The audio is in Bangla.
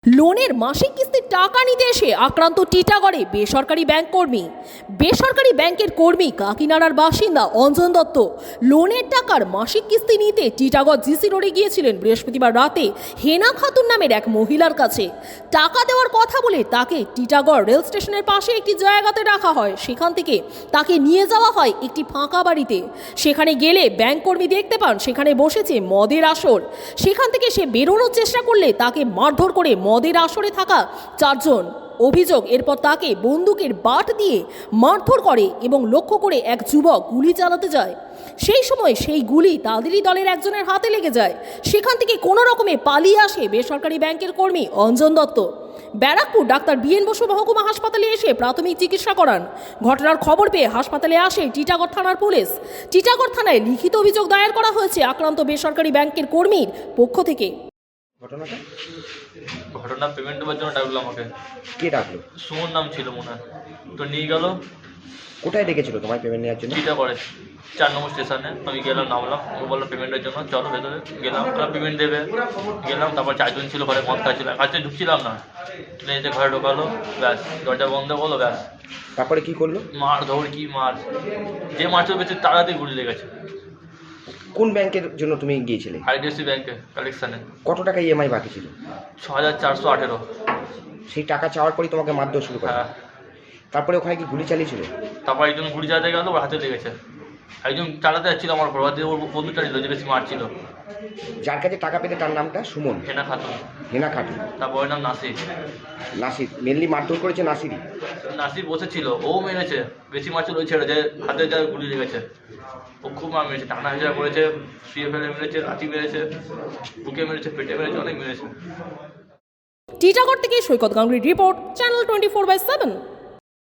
লোনের মাসিক কিস্তির টাকা নিতে এসে আক্রান্ত টিটাগড়ে বেসরকারি ব্যাংক কর্মী। বেসরকারি ব্যাংকের কর্মী কাকিনাড়ার বাসিন্দা অঞ্জন দত্ত লোনের টাকার মাসিক কিস্তি নিতে টিটাগড় জিসি রোডে গিয়েছিলেন বৃহস্পতিবার রাতে হেনা খাতুন নামের এক মহিলার কাছে। টাকা দেওয়ার কথা বলে তাকে টিটাগড় রেল স্টেশনের পাশে একটি জায়গাতে রাখা হয়। সেখান থেকে তাকে নিয়ে যাওয়া হয় একটি ফাঁকা বাড়িতে। সেখানে গেলে ব্যাংক কর্মী দেখতে পান সেখানে বসেছে মদের আসর। সেখান থেকে সে বেরোনোর চেষ্টা করলে তাকে মারধর করে মদের আসরে থাকা চারজন। অভিযোগ, এরপর তাকে বন্দুকের বাট দিয়ে মারধর করে এবং লক্ষ্য করে এক যুবক গুলি চালাতে যায়। সেই সময় সেই গুলি তাদেরই দলের একজনের হাতে লেগে যায়। সেখান থেকে কোনো রকমে পালিয়ে আসে বেসরকারি ব্যাংকের কর্মী অঞ্জন দত্ত। ব্যারাকপুর ডাক্তার বিএন বসু মহকুমা হাসপাতালে এসে প্রাথমিক চিকিৎসা করান। ঘটনার খবর পেয়ে হাসপাতালে আসে টিটাগড় থানার পুলিশ। টিটাগড় থানায় লিখিত অভিযোগ দায়ের করা হয়েছে আক্রান্ত বেসরকারি ব্যাংকের কর্মীর পক্ষ থেকে। ঘটনা পেমেন্ট দেওয়ার জন্য ডাকলো আমাকে। কে ডাকলো? সুমন নাম ছিল মনে হয়, তো নিয়ে গেল। কোথায় ডেকেছিল তোমায় পেমেন্ট নেওয়ার জন্য? চিটা করে 4 নম্বর স্টেশনে। আমি গেলাম, নামলাম, ও বললো পেমেন্টের জন্য চলো ভেতরে। গেলাম, ওরা পেমেন্ট দেবে। গেলাম, তারপর 4 জন ছিল ঘরে, মদ খাচ্ছিল। কাছে ঢুকছিলাম না, ট্রেনে ঘরে ঢোকালো, ব্যাস দরজা বন্ধ করলো, ব্যাস। তারপরে কি করলো? মার ধর কি মার, যে মারছিল বেশি তাড়াতাড়ি গুলি লেগেছে। কোন ব্যাংকের জন্য তুমি গিয়েছিলে? IDFC ব্যাংকে কালেকশানে। কত টাকা ইএমআই বাকি ছিল? 6418। সেই টাকা চাওয়ার পরই তোমাকে মারধর শুরু করে? হ্যাঁ। তারপরে ওখানে কি গুলি চালিয়েছিল? তারপর একজন গুলি চালাতে গেল, ওর হাতে লেগেছে। একজন চালাতে যাচ্ছিল আমার ঘর হাতে, ওর বন্ধু চালিয়েছিল, যে বেশি মারছিল। যার কাছে টাকা পেতে তার নামটা সুমন? হেনা খাতুন। হেনা খাতুন। তার বউয়ের নাম নাসির। নাসির মেনলি মারধর করেছে নাসিরই? নাসির বসেছিল, ও মেরেছে। বেশি মারছিল ওই ছেড়ে, যে হাতে যা গুলি লেগেছে। ও খুব মার মেরেছে, টানা হেঁচড়া করেছে, শুয়ে ফেলে মেরেছে, লাঠি মেরেছে, বুকে মেরেছে, পেটে মেরেছে, অনেক মেরেছে। টিটাগড় থেকে সৈকত গাঙ্গুলির রিপোর্ট, চ্যানেল 24/7।